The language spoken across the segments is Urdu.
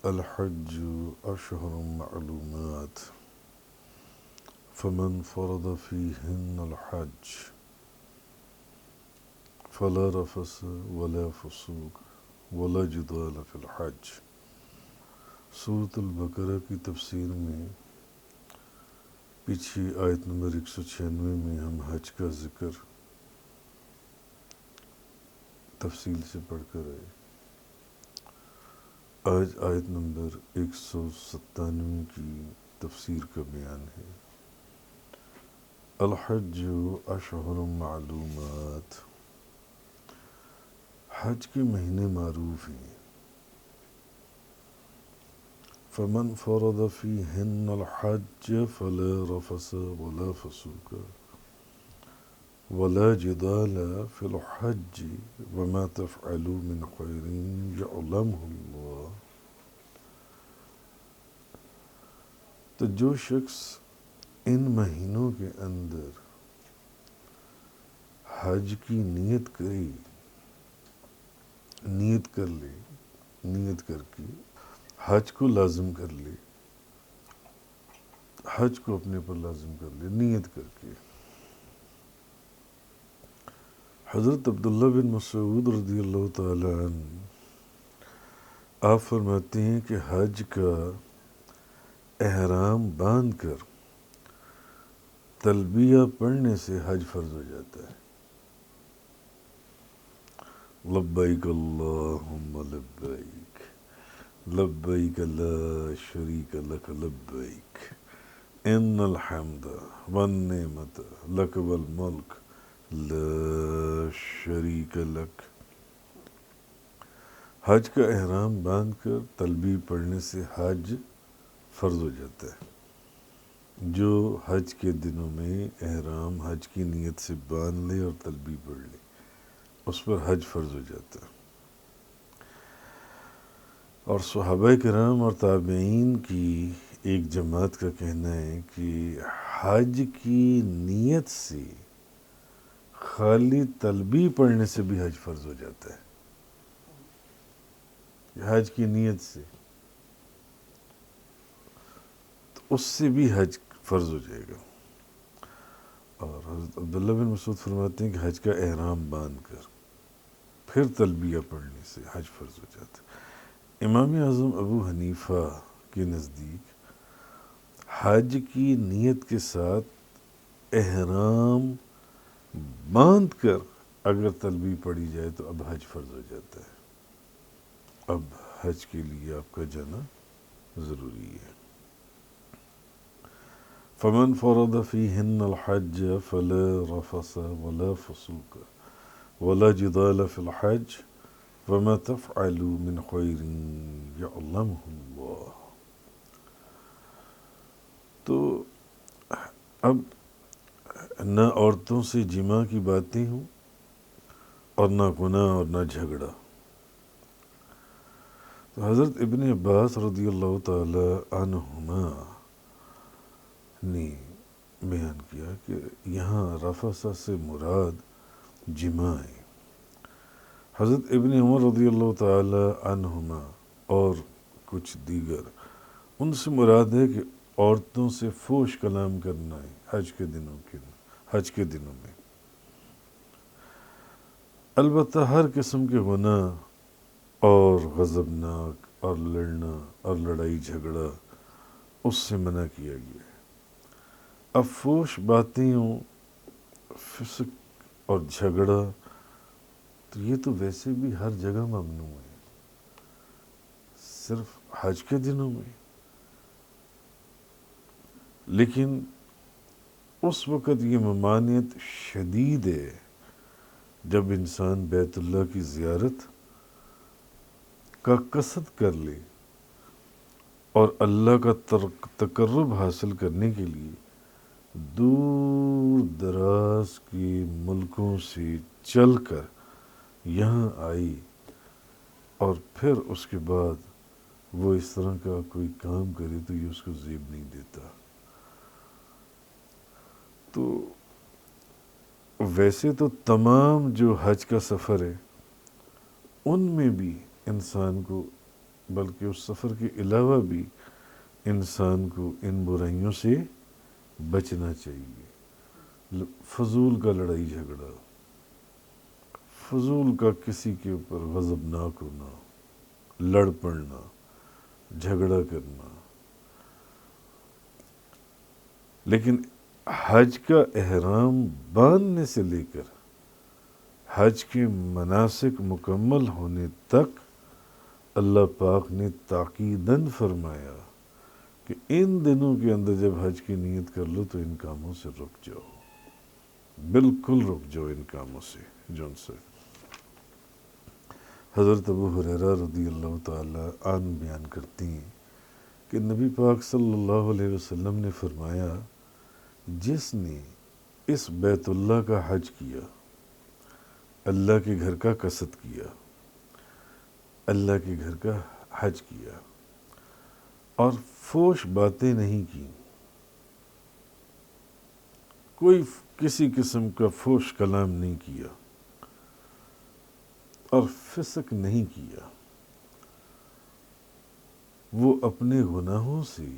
الحج أشهر معلومات فمن فرض فيهن الحج فلا رفث ولا فسوق ولا جدال في الحج۔ سورۃ البقرہ کی تفسیر میں پچھلی آیت نمبر 196 میں ہم حج کا ذکر تفصیل سے پڑھ کر آئے۔ آج آیت نمبر 197 کی تفسیر کا بیان ہے۔ الحج اشہر معلومات، حج کے مہینے معروف ہیں۔ فمن فرض فیہن الحج فلا رفث ولا فسوق ولا جدال فی الحج وما تفعلوا من خیر یعلمہ اللہ۔ تو جو شخص ان مہینوں کے اندر حج کی نیت کر کے حج کو لازم کر لے، حج کو اپنے پر لازم کر لے نیت کر کے۔ حضرت عبداللہ بن مسعود رضی اللہ تعالی عنہ آپ فرماتے ہیں کہ حج کا احرام باندھ کر تلبیہ پڑھنے سے حج فرض ہو جاتا ہے۔ لبیک اللہم لبیک لبیک لا شریک لک لبیک ان الحمد والنعمت لک والملک لا شریک لک۔ حج کا احرام باندھ کر تلبیہ پڑھنے سے حج فرض ہو جاتا ہے۔ جو حج کے دنوں میں احرام حج کی نیت سے باندھ لے اور تلبیہ پڑھ لے اس پر حج فرض ہو جاتا ہے۔ اور صحابہ کرام اور تابعین کی ایک جماعت کا کہنا ہے کہ حج کی نیت سے خالی تلبیہ پڑھنے سے بھی حج فرض ہو جاتا ہے۔ حج کی نیت سے تو اس سے بھی حج فرض ہو جائے گا۔ اور حضرت عبداللہ بن مسعود فرماتے ہیں کہ حج کا احرام باندھ کر پھر تلبیہ پڑھنے سے حج فرض ہو جاتا ہے۔ امام اعظم ابو حنیفہ کے نزدیک حج کی نیت کے ساتھ احرام باندھ کر اگر تلبیہ پڑھی جائے تو اب حج فرض ہو جاتا ہے، اب حج کے لیے آپ کا جانا ضروری ہے۔ فمن فرض فیہن الحج فلا رفث ولا فسوق ولا جدال فی الحج وما تفعلوا من خیر یعلمہ اللہ۔ تو اب نہ عورتوں سے جماع کی باتیں ہوں اور نہ گناہ اور نہ جھگڑا۔ تو حضرت ابن عباس رضی اللہ تعالی عنہما نے بیان کیا کہ یہاں رفث سے مراد جماع ہے۔ حضرت ابن عمر رضی اللہ تعالی عنہما اور کچھ دیگر ان سے مراد ہے کہ عورتوں سے فحش کلام کرنا ہے حج کے دنوں میں۔ البتہ ہر قسم کے گناہ اور غضبناک اور لڑنا اور لڑائی جھگڑا اس سے منع کیا گیا ہے۔ اب فحش باتیں ہوں، فسق اور جھگڑا تو یہ تو ویسے بھی ہر جگہ ممنوع ہے، صرف حج کے دنوں میں۔ لیکن اس وقت یہ ممانعت شدید ہے جب انسان بیت اللہ کی زیارت کا قصد کر لے اور اللہ کا تقرب حاصل کرنے کے لیے دور دراز کے ملکوں سے چل کر یہاں آئی اور پھر اس کے بعد وہ اس طرح کا کوئی کام کرے تو یہ اس کو زیب نہیں دیتا۔ تو ویسے تو تمام جو حج کا سفر ہے ان میں بھی انسان کو بلکہ اس سفر کے علاوہ بھی انسان کو ان برائیوں سے بچنا چاہیے. فضول کا لڑائی جھگڑا، فضول کا کسی کے اوپر غضبناک ہونا، لڑ پڑنا، جھگڑا کرنا. لیکن حج کا احرام باندھنے سے لے کر حج کے مناسک مکمل ہونے تک اللہ پاک نے تاکیداً فرمایا کہ ان دنوں کے اندر جب حج کی نیت کر لو تو ان کاموں سے رک جاؤ، بالکل رک جاؤ ان کاموں سے. جن سے حضرت ابو ہریرہ رضی اللہ تعالی عنہ بیان کرتی ہیں کہ نبی پاک صلی اللہ علیہ وسلم نے فرمایا، جس نے اس بیت اللہ کا حج کیا، اللہ کے گھر کا قصد کیا، اللہ کے گھر کا حج کیا اور فوش باتیں نہیں کی، کوئی کسی قسم کا فوش کلام نہیں کیا اور فسق نہیں کیا، وہ اپنے گناہوں سے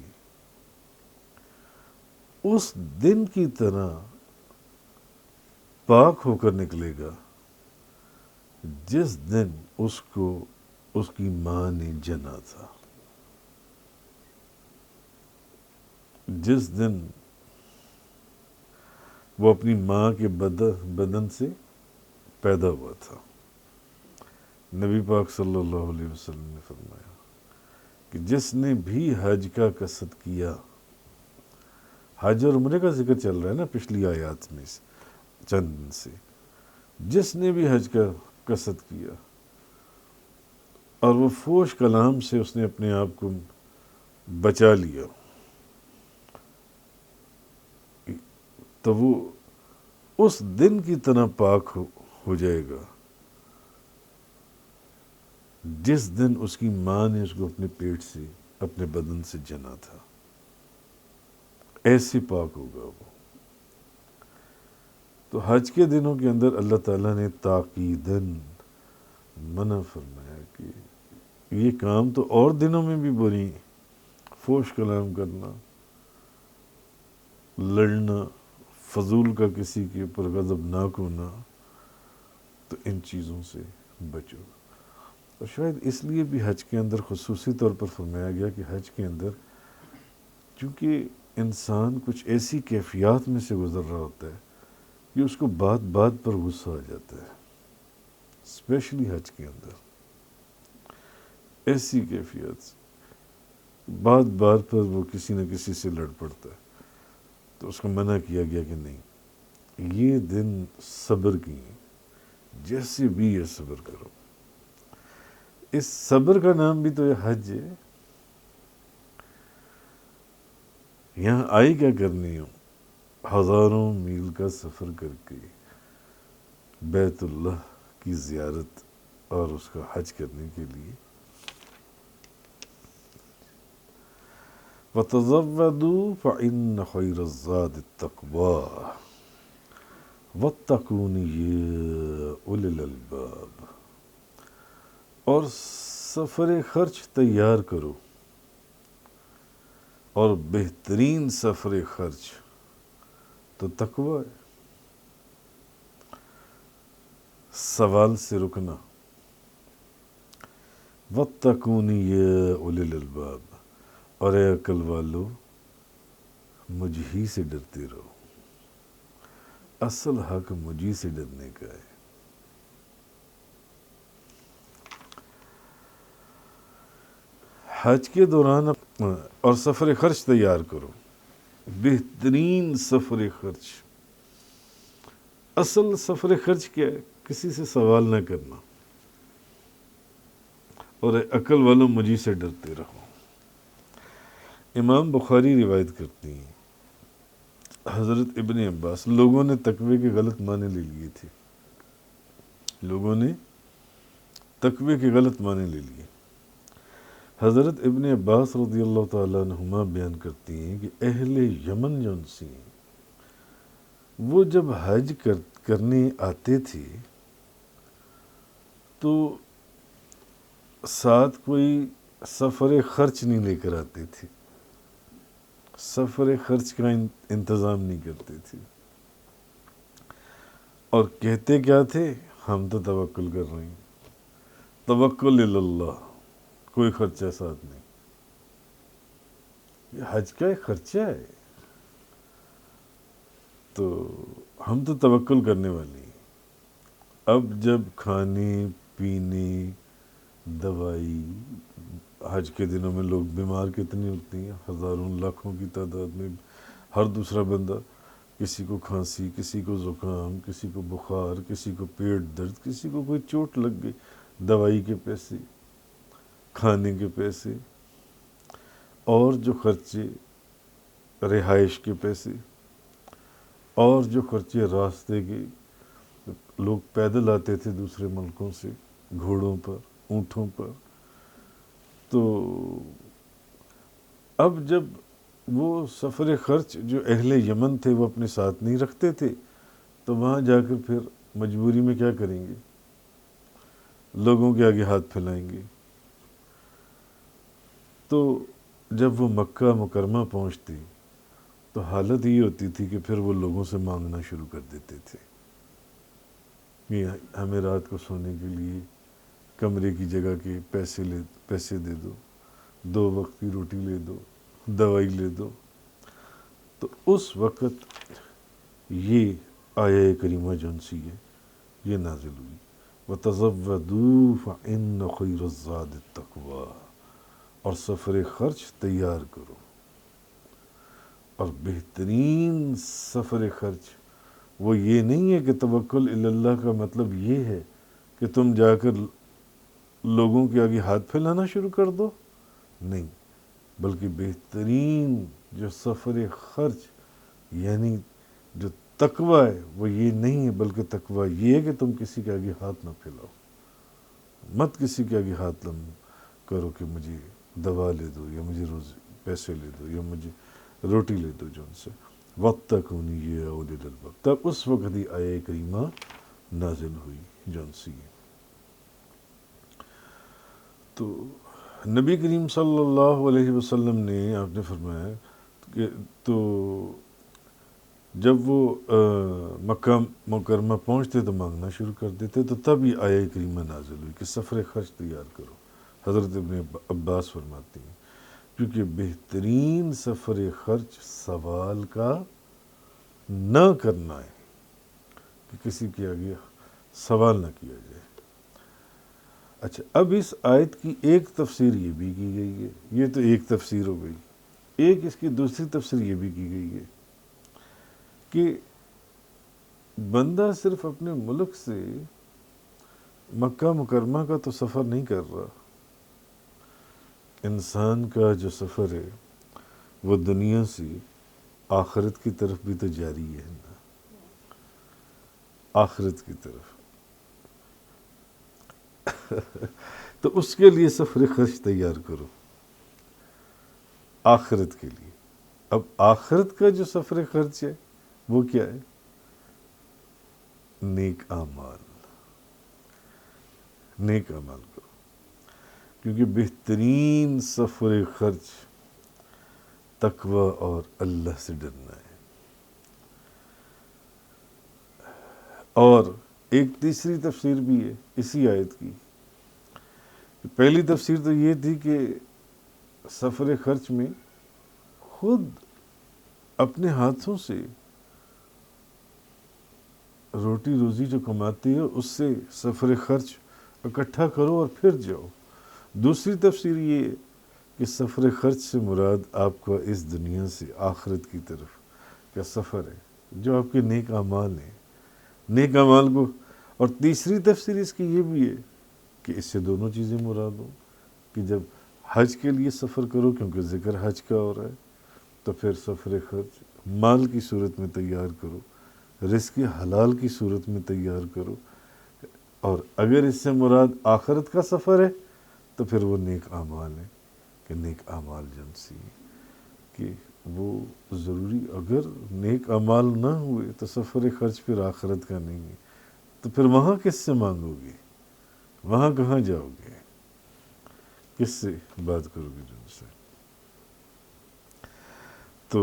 اس دن کی طرح پاک ہو کر نکلے گا جس دن اس کو اس کی ماں نے جنا تھا، جس دن وہ اپنی ماں کے بدن سے پیدا ہوا تھا. نبی پاک صلی اللہ علیہ وسلم نے فرمایا کہ جس نے بھی حج کا قصد کیا، حج اور عمرے کا ذکر چل رہا ہے نا پچھلی آیات میں چند دن سے، جس نے بھی حج کا قصد کیا اور وہ فوش کلام سے اس نے اپنے آپ کو بچا لیا، تو وہ اس دن کی طرح پاک ہو جائے گا جس دن اس کی ماں نے اس کو اپنے پیٹ سے، اپنے بدن سے جنا تھا. ایسے پاک ہوگا وہ. تو حج کے دنوں کے اندر اللہ تعالیٰ نے تاکیداً منع فرمایا کہ یہ کام تو اور دنوں میں بھی بری، فوش کلام کرنا، لڑنا، فضول کا کسی کے اوپر غضبناک ہونا، تو ان چیزوں سے بچو. اور شاید اس لیے بھی حج کے اندر خصوصی طور پر فرمایا گیا کہ حج کے اندر چونکہ انسان کچھ ایسی کیفیات میں سے گزر رہا ہوتا ہے کہ اس کو بات بات پر غصہ آ جاتا ہے، اسپیشلی حج کے اندر ایسی کیفیت، بات بات پر وہ کسی نہ کسی سے لڑ پڑتا ہے. تو اس کو منع کیا گیا کہ نہیں، یہ دن صبر کی ہیں، جیسے بھی یہ صبر کرو. اس صبر کا نام بھی تو یہ حج ہے. یہاں آئی کیا کرنی ہو؟ ہزاروں میل کا سفر کر کے بیت اللہ کی زیارت اور اس کا حج کرنے کے لیے. وَتَزَوَّدُوا فَإِنَّ خَيْرَ الزَّادِ التَّقْوَىٰ وَاتَّقُونِ يَا أُولِي الْأَلْبَابِ. اور سفر خرچ تیار کرو، اور بہترین سفر خرچ تو تقوی ہے. سوال سے رکنا. وَاتَّقُونِ يَا أُولِي الْأَلْبَابِ، اور اے عقل والو مجھ ہی سے ڈرتے رہو. اصل حق مجھ ہی سے ڈرنے کا ہے. حج کے دوران اور سفر خرچ تیار کرو، بہترین سفر خرچ. اصل سفر خرچ کیا ہے؟ کسی سے سوال نہ کرنا، اور عقل والوں مجھے سے ڈرتے رہو. امام بخاری روایت کرتی ہیں، حضرت ابن عباس، لوگوں نے تقوی کے غلط معنی لے لیے تھے، لوگوں نے تقوی کے غلط معنی لے لیے. حضرت ابن عباس رضی اللہ تعالیٰ عنہما بیان کرتی ہیں کہ اہل یمن جو سے وہ جب حج کرنے آتے تھے تو ساتھ کوئی سفر خرچ نہیں لے کر آتے تھے، سفر خرچ کا انتظام نہیں کرتے تھے، اور کہتے کیا تھے؟ ہم تو توکل کر رہے ہیں، توکل اللہ، کوئی خرچہ ساتھ نہیں۔ یہ حج کا ایک خرچہ ہے، تو ہم تو توکل کرنے والے ہیں۔ اب جب کھانے پینے، دوائی، حج کے دنوں میں لوگ بیمار کتنے ہوتے ہیں، ہزاروں لاکھوں کی تعداد میں، ہر دوسرا بندہ، کسی کو کھانسی، کسی کو زکام، کسی کو بخار، کسی کو پیٹ درد، کسی کو کوئی چوٹ لگ گئی، دوائی کے پیسے، کھانے کے پیسے، اور جو خرچے رہائش کے پیسے، اور جو خرچے راستے کے، لوگ پیدل آتے تھے دوسرے ملکوں سے گھوڑوں پر، اونٹوں پر، تو اب جب وہ سفر خرچ جو اہل یمن تھے وہ اپنے ساتھ نہیں رکھتے تھے، تو وہاں جا کر پھر مجبوری میں کیا کریں گے؟ لوگوں کے آگے ہاتھ پھیلائیں گے۔ تو جب وہ مکہ مکرمہ پہنچتے تو حالت یہ ہوتی تھی کہ پھر وہ لوگوں سے مانگنا شروع کر دیتے تھے کہ ہمیں رات کو سونے کے لیے کمرے کی جگہ کے پیسے دے دو، 2 وقت کی روٹی لے دو، دوائی لے دو۔ تو اس وقت یہ آیہ کریمہ جون سی ہے یہ نازل ہوئی، وَتَزَوَّدُوا فَإِنَّ خَيْرَ الزَّادِ التَّقْوَىٰ، اور سفر خرچ تیار کرو، اور بہترین سفر خرچ وہ یہ نہیں ہے کہ توکل اللہ کا مطلب یہ ہے کہ تم جا کر لوگوں کے آگے ہاتھ پھیلانا شروع کر دو، نہیں، بلکہ بہترین جو سفر خرچ یعنی جو تقوی ہے وہ یہ نہیں ہے، بلکہ تقوی یہ ہے کہ تم کسی کے آگے ہاتھ نہ پھیلاؤ، مت کسی کے آگے ہاتھ لم کرو کہ مجھے دوا لے دو، یا مجھے پیسے لے دو، یا مجھے روٹی لے دو جون سے، وَاتَّقُونِ يَا أُولِي الْأَلْبَابِ۔ تب اس وقت ہی آیہ کریمہ نازل ہوئی جون سی۔ تو نبی کریم صلی اللہ علیہ وسلم نے، آپ نے فرمایا کہ تو جب وہ مکہ مکرمہ پہنچتے تو مانگنا شروع کر دیتے، تو تب یہ آیہ کریمہ نازل ہوئی کہ سفر خرچ تیار کرو۔ حضرت ابن عباس فرماتے ہیں کیونکہ بہترین سفر خرچ سوال کا نہ کرنا ہے، کہ کسی کے آگے سوال نہ کیا جائے۔ اچھا، اب اس آیت کی ایک تفسیر یہ بھی کی گئی ہے، یہ تو ایک تفسیر ہو گئی، ایک اس کی دوسری تفسیر یہ بھی کی گئی ہے کہ بندہ صرف اپنے ملک سے مکہ مکرمہ کا تو سفر نہیں کر رہا، انسان کا جو سفر ہے وہ دنیا سے آخرت کی طرف بھی تو جاری ہے نا، آخرت کی طرف۔ تو اس کے لیے سفر خرچ تیار کرو، آخرت کے لیے۔ اب آخرت کا جو سفر خرچ ہے وہ کیا ہے؟ نیک اعمال، نیک اعمال کرو، کیونکہ بہترین سفر خرچ تقوی اور اللہ سے ڈرنا ہے۔ اور ایک تیسری تفسیر بھی ہے اسی آیت کی، پہلی تفسیر تو یہ تھی کہ سفر خرچ میں خود اپنے ہاتھوں سے روٹی روزی جو کماتی ہے اس سے سفر خرچ اکٹھا کرو اور پھر جاؤ۔ دوسری تفسیر یہ ہے کہ سفر خرچ سے مراد آپ کا اس دنیا سے آخرت کی طرف کا سفر ہے، جو آپ کے نیک اعمال ہیں، نیک اعمال کو۔ اور تیسری تفسیر اس کی یہ بھی ہے کہ اس سے دونوں چیزیں مراد ہوں، کہ جب حج کے لیے سفر کرو، کیونکہ ذکر حج کا ہو رہا ہے، تو پھر سفر خرچ مال کی صورت میں تیار کرو، رزق حلال کی صورت میں تیار کرو، اور اگر اس سے مراد آخرت کا سفر ہے تو پھر وہ نیک اعمال ہیں، کہ نیک اعمال جنسی کہ وہ ضروری، اگر نیک اعمال نہ ہوئے تو سفر خرچ پھر آخرت کا نہیں ہے، تو پھر وہاں کس سے مانگو گے؟ وہاں کہاں جاؤ گے؟ کس سے بات کرو گے جن سے؟ تو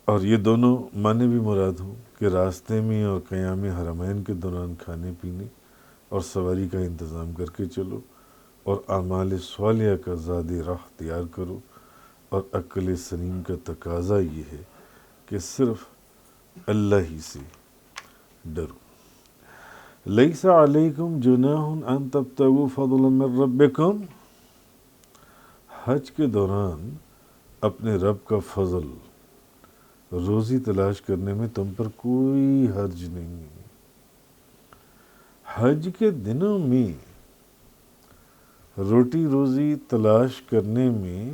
اور یہ دونوں معنی بھی مراد ہوں کہ راستے میں اور قیام حرمین کے دوران کھانے پینے اور سواری کا انتظام کر کے چلو، اور اعمال صالحہ کا زاد راہ تیار کرو، اور عقل سلیم کا تقاضا یہ ہے کہ صرف اللہ ہی سے ڈرو۔ لیس علیکم جناح ان تبتغوا فضلا من ربکم، حج کے دوران اپنے رب کا فضل روزی تلاش کرنے میں تم پر کوئی حرج نہیں ہے۔ حج کے دنوں میں روٹی روزی تلاش کرنے میں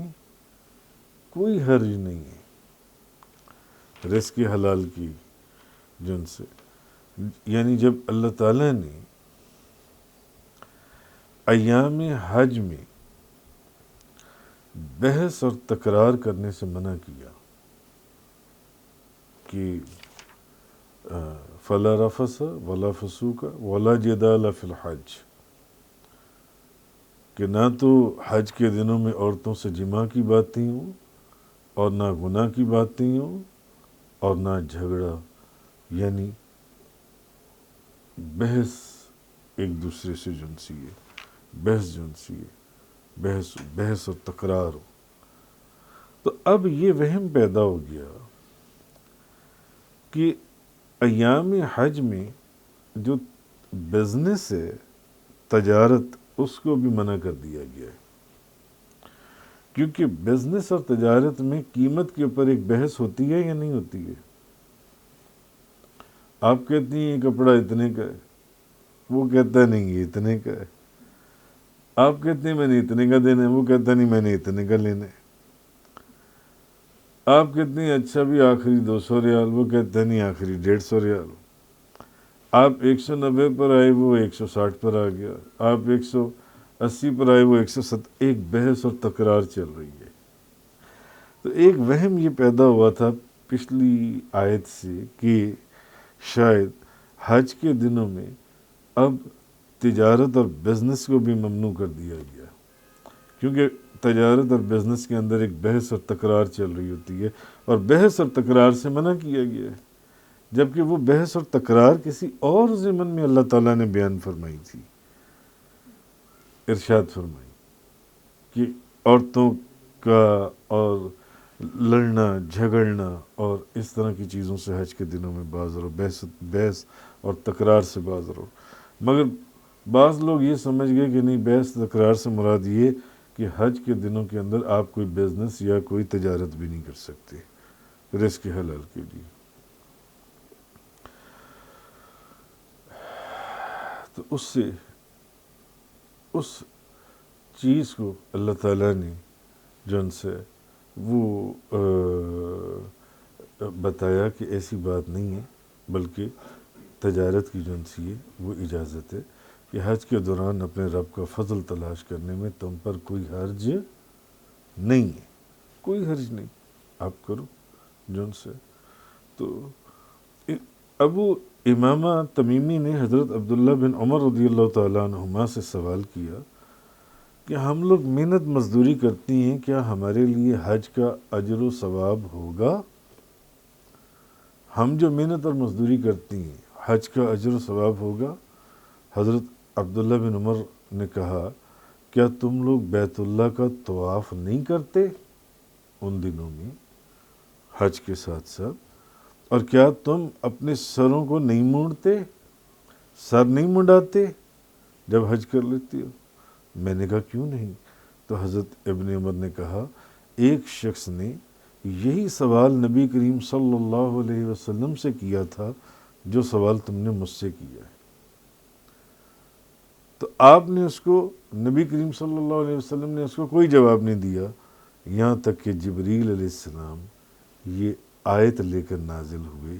کوئی حرج نہیں ہے، رزق حلال کی جن سے، یعنی جب اللہ تعالیٰ نے ایام حج میں بحث اور تکرار کرنے سے منع کیا کہ فلا رفث ولا فسوق ولا جدال فی الحج، کہ نہ تو حج کے دنوں میں عورتوں سے جماع کی باتیں ہوں، اور نہ گناہ کی باتیں ہوں، اور نہ جھگڑا، یعنی بحث ایک دوسرے سے جنسی ہے، بحث جنسی ہے، بحث اور تکرار ہو۔ تو اب یہ وہم پیدا ہو گیا کہ ایام حج میں جو بزنس ہے، تجارت، اس کو بھی منع کر دیا گیا ہے، کیونکہ بزنس اور تجارت میں قیمت کے اوپر ایک بحث ہوتی ہے یا نہیں ہوتی ہے؟ آپ کہتی ہیں یہ کپڑا اتنے کا ہے، وہ کہتا ہے نہیں یہ اتنے کا ہے، آپ کہتے ہیں میں نے اتنے کا دینا ہے، وہ کہتا نہیں میں نے اتنے کا لینا ہے، آپ کہتے ہیں اچھا بھی آخری 200 ریال، وہ کہتا نہیں آخری 150 ریال، آپ 190 پر آئے وہ 160 پر آ گیا، آپ 180 پر آئے وہ 170، ایک بحث اور تکرار چل رہی ہے۔ تو ایک وہم یہ پیدا ہوا تھا پچھلی آیت سے کہ شاید حج کے دنوں میں اب تجارت اور بزنس کو بھی ممنوع کر دیا گیا، کیونکہ تجارت اور بزنس کے اندر ایک بحث اور تکرار چل رہی ہوتی ہے، اور بحث اور تکرار سے منع کیا گیا ہے، جبکہ وہ بحث اور تکرار کسی اور ضمن میں اللہ تعالیٰ نے بیان فرمائی تھی، ارشاد فرمائی کہ عورتوں کا اور لڑنا جھگڑنا اور اس طرح کی چیزوں سے حج کے دنوں میں باز رہو، بحث اور تکرار سے باز رہو۔ مگر بعض لوگ یہ سمجھ گئے کہ نہیں، بحث تکرار سے مراد یہ کہ حج کے دنوں کے اندر آپ کوئی بزنس یا کوئی تجارت بھی نہیں کر سکتے رزق حلال کے لیے۔ تو اس چیز کو اللہ تعالیٰ نے جو ان سے وہ بتایا کہ ایسی بات نہیں ہے، بلکہ تجارت کی جنسی ہے، وہ اجازت ہے کہ حج کے دوران اپنے رب کا فضل تلاش کرنے میں تم پر کوئی حرج نہیں ہے، کوئی حرج نہیں، آپ کرو جن سے۔ تو ابو امامہ تمیمی نے حضرت عبداللہ بن عمر رضی اللہ تعالیٰ عنہما سے سوال کیا کہ ہم لوگ محنت مزدوری کرتی ہیں، کیا ہمارے لیے حج کا اجر و ثواب ہوگا؟ ہم جو محنت اور مزدوری کرتی ہیں، حج کا اجر و ثواب ہوگا؟ حضرت عبداللہ بن عمر نے کہا، کیا تم لوگ بیت اللہ کا طواف نہیں کرتے ان دنوں میں حج کے ساتھ ساتھ؟ اور کیا تم اپنے سروں کو نہیں مونڈتے، سر نہیں منڈاتے جب حج کر لیتے ہو؟ میں نے کہا کیوں نہیں؟ تو حضرت ابن عمر نے کہا، ایک شخص نے یہی سوال نبی کریم صلی اللہ علیہ وسلم سے کیا تھا جو سوال تم نے مجھ سے کیا ہے۔ تو آپ نے اس کو، نبی کریم صلی اللہ علیہ وسلم نے اس کو کوئی جواب نہیں دیا، یہاں تک کہ جبریل علیہ السلام یہ آیت لے کر نازل ہوئے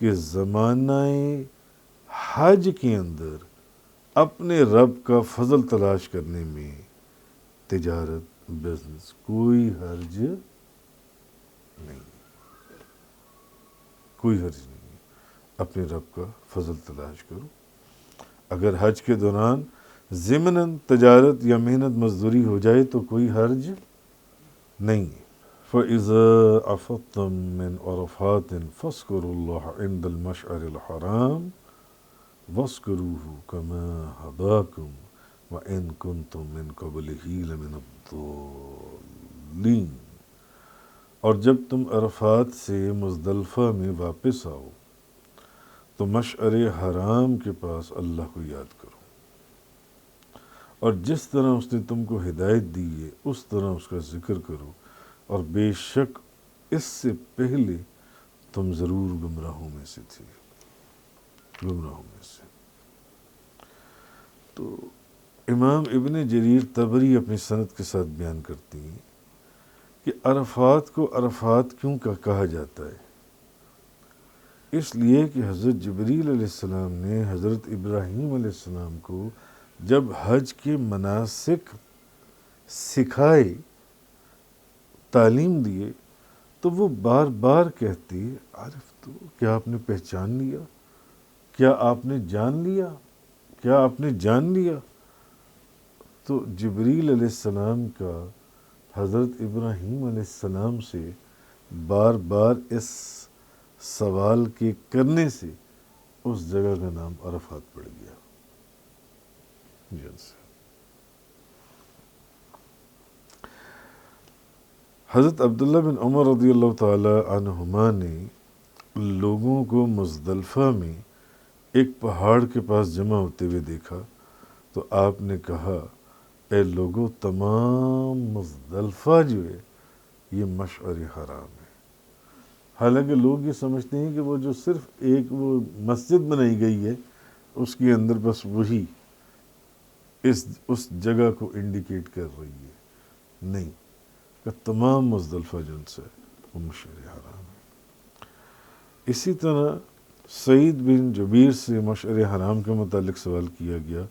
کہ زمانہ حج کے اندر اپنے رب کا فضل تلاش کرنے میں تجارت بزنس کوئی حرج نہیں، کوئی حرج نہیں، اپنے رب کا فضل تلاش کرو۔ اگر حج کے دوران ضمناً تجارت یا محنت مزدوری ہو جائے تو کوئی حرج نہیں ہے۔ فَإِذَا أَفَضْتُم مِّنْ عَرَفَاتٍ فَاذْكُرُوا اللَّهَ عِندَ الْمَشْعَرِ الْحَرَامِ وَاذْكُرُوهُ كَمَا هَدَاكُمْ وَإِن كُنتُم مِّن قَبْلِهِ لَمِنَ الضَّالِّينَ۔ اور جب تم عرفات سے مزدلفہ میں واپس آؤ تو مشعر حرام کے پاس اللہ کو یاد کرو، اور جس طرح اس نے تم کو ہدایت دی ہے اس طرح اس کا ذکر کرو، اور بے شک اس سے پہلے تم ضرور گمراہوں میں سے تھے، گمراہوں میں سے۔ تو امام ابن جریر طبری اپنی سند کے ساتھ بیان کرتی ہیں کہ عرفات کو عرفات کیوں کہا جاتا ہے؟ اس لیے کہ حضرت جبریل علیہ السلام نے حضرت ابراہیم علیہ السلام کو جب حج کے مناسک سکھائے، تعلیم دیے، تو وہ بار بار کہتے عارف تو کیا آپ نے پہچان لیا؟ کیا آپ نے جان لیا؟ کیا آپ نے جان لیا؟ تو جبریل علیہ السلام کا حضرت ابراہیم علیہ السلام سے بار بار اس سوال کے کرنے سے اس جگہ کا نام عرفات پڑ گیا۔ حضرت عبداللہ بن عمر رضی اللہ تعالی عنہما نے لوگوں کو مزدلفہ میں ایک پہاڑ کے پاس جمع ہوتے ہوئے دیکھا تو آپ نے کہا اے لوگوں، تمام مزدلفہ جو ہے یہ مشعر حرام ہے۔ حالانکہ لوگ یہ سمجھتے ہیں کہ وہ جو صرف ایک وہ مسجد بنائی گئی ہے اس کے اندر بس وہی اس جگہ کو انڈیکیٹ کر رہی ہے، نہیں، کہ تمام مزدلفہ جن سے وہ مشعر حرام ہے۔ اسی طرح سعید بن جبیر سے مشعر حرام کے متعلق سوال کیا گیا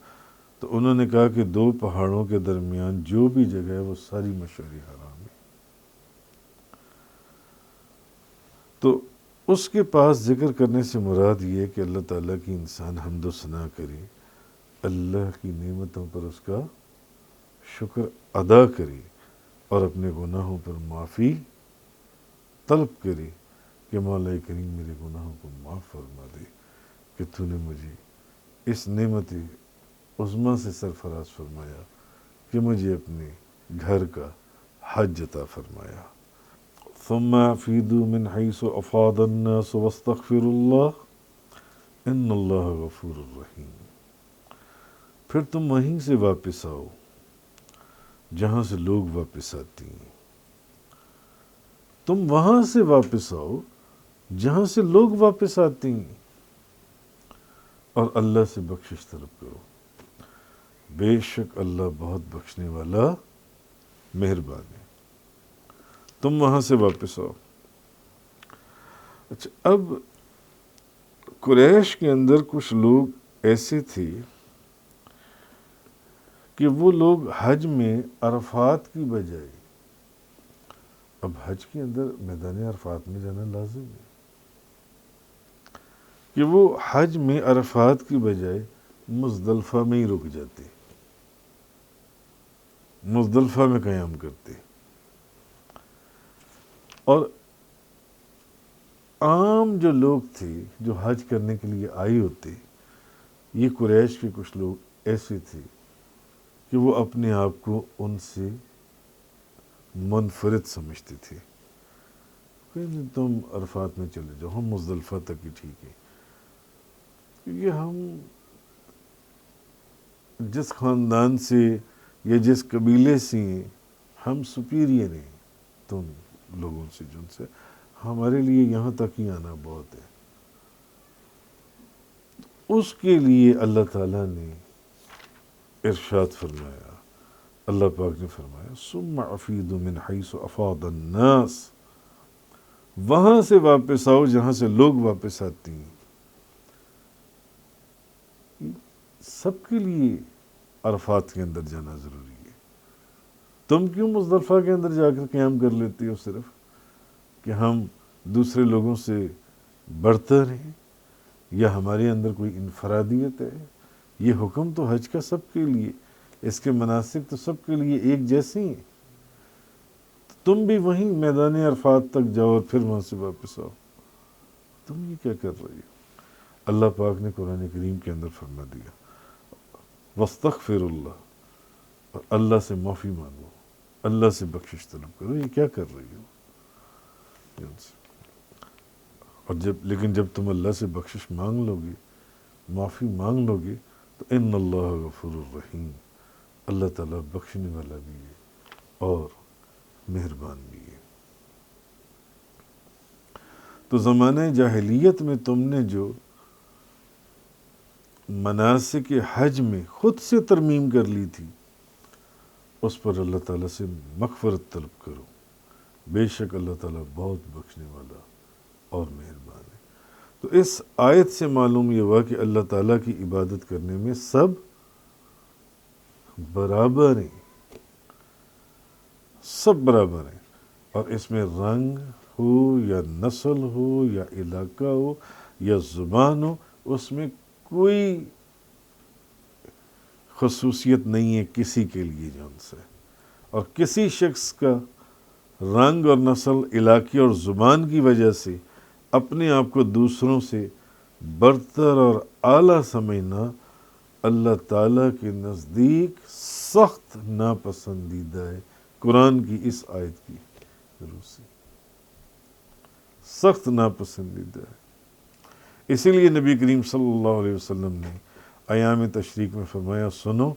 تو انہوں نے کہا کہ دو پہاڑوں کے درمیان جو بھی جگہ ہے وہ ساری مشعر حرام ہے۔ تو اس کے پاس ذکر کرنے سے مراد یہ ہے کہ اللہ تعالیٰ کی انسان حمد و ثنا کرے، اللہ کی نعمتوں پر اس کا شکر ادا کرے اور اپنے گناہوں پر معافی طلب کرے کہ مولا کریم میرے گناہوں کو معاف فرما دے کہ تو نے مجھے اس نعمت عظمیٰ سے سرفراز فرمایا کہ مجھے اپنے گھر کا حج عطا فرمایا۔ ثم افیدوا من حیث افاض الناس واستغفروا اللہ ان اللہ غفور الرحیم۔ پھر تم وہیں سے واپس آؤ جہاں سے لوگ واپس آتی ہیں، تم وہاں سے واپس آؤ جہاں سے لوگ واپس آتے ہیں، اور اللہ سے بخشش طلب کرو، بے شک اللہ بہت بخشنے والا مہربان ہے۔ تم وہاں سے واپس آؤ۔ اچھا، اب قریش کے اندر کچھ لوگ ایسے تھے کہ وہ لوگ حج میں عرفات کی بجائے، اب حج کے اندر میدان عرفات میں جانا لازم ہے، کہ وہ حج میں عرفات کی بجائے مزدلفہ میں ہی رک جاتے، مزدلفہ میں قیام کرتے، اور عام جو لوگ تھے جو حج کرنے کے لیے آئے ہوتے، یہ قریش کے کچھ لوگ ایسے تھے کہ وہ اپنے آپ کو ان سے منفرد سمجھتے تھے کہ تم عرفات میں چلے جاؤ، ہم مزدلفہ تک ہی ٹھیک ہے، کیونکہ ہم جس خاندان سے یا جس قبیلے سے ہیں ہم سپیریئر ہیں تم لوگوں سے، جن سے ہمارے لیے یہاں تک ہی آنا بہت ہے۔ اس کے لیے اللہ تعالیٰ نے ارشاد فرمایا، اللہ پاک نے فرمایا ثم افیدوا من حیث افاض الناس، وہاں سے واپس آؤ جہاں سے لوگ واپس آتے ہیں۔ سب کے لیے عرفات کے اندر جانا ضروری ہے، تم کیوں مزدلفہ کے اندر جا کر قیام کر لیتے ہو صرف کہ ہم دوسرے لوگوں سے برتر ہیں یا ہمارے اندر کوئی انفرادیت ہے یہ حکم تو حج کا سب کے لیے، اس کے مناسک تو سب کے لیے ایک جیسے ہیں. تم بھی وہیں میدان عرفات تک جاؤ اور پھر وہاں سے واپس آؤ. تم یہ کیا کر رہی ہو؟ اللہ پاک نے قرآن کریم کے اندر فرما دیا وَاسْتَغْفِرُ اللَّهَ، اور اللہ سے معافی مانگو، اللہ سے بخشش طلب کرو. یہ کیا کر رہی ہو؟ اور لیکن جب تم اللہ سے بخشش مانگ لو گے، معافی مانگ لو گے، تو ان اللہ غفور الرحیم، اللہ تعالیٰ بخشنے والا بھی ہے اور مہربان بھی ہے. تو زمانہ جاہلیت میں تم نے جو مناسک حج میں خود سے ترمیم کر لی تھی، اس پر اللہ تعالیٰ سے مغفرت طلب کرو. بے شک اللہ تعالیٰ بہت بخشنے والا اور مہربان ہے. تو اس آیت سے معلوم یہ ہوا کہ اللہ تعالیٰ کی عبادت کرنے میں سب برابر ہیں، سب برابر ہیں. اور اس میں رنگ ہو یا نسل ہو یا علاقہ ہو یا زبان ہو، اس میں کوئی خصوصیت نہیں ہے کسی کے لیے جو ان سے. اور کسی شخص کا رنگ اور نسل، علاقے اور زبان کی وجہ سے اپنے آپ کو دوسروں سے برتر اور اعلیٰ سمجھنا اللہ تعالیٰ کے نزدیک سخت ناپسندیدہ ہے. قرآن کی اس آیت کی ضرور سے سخت ناپسندیدہ ہے. اسی لیے نبی کریم صلی اللہ علیہ وسلم نے ایام تشریق میں فرمایا سنو،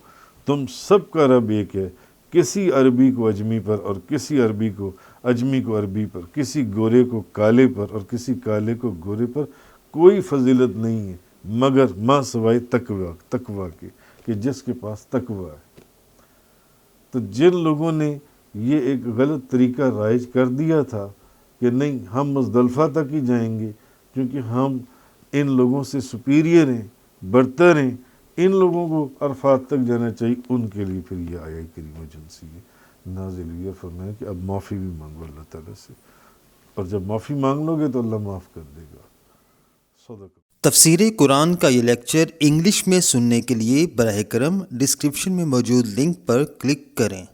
تم سب کا رب ایک ہے. کسی عربی کو اجمی پر اور کسی عربی کو اجمی کو عربی پر، کسی گورے کو کالے پر اور کسی کالے کو گورے پر کوئی فضیلت نہیں ہے مگر ما سوائے تقوی کے، کہ جس کے پاس تقوی ہے. تو جن لوگوں نے یہ ایک غلط طریقہ رائج کر دیا تھا کہ نہیں ہم مزدلفہ تک ہی جائیں گے کیونکہ ہم ان لوگوں سے سپیریئر ہیں، برتر ہیں، ان لوگوں کو عرفات تک جانا چاہیے، ان کے لیے پھر یہ آیت کریمہ جنسی نازل ہوئی. فرمایا کہ اب معافی بھی مانگو اللہ تعالیٰ سے، اور جب معافی مانگ لو گے تو اللہ معاف کر دے گا. صدق. تفسیر قرآن کا یہ لیکچر انگلش میں سننے کے لیے براہ کرم ڈسکرپشن میں موجود لنک پر کلک کریں.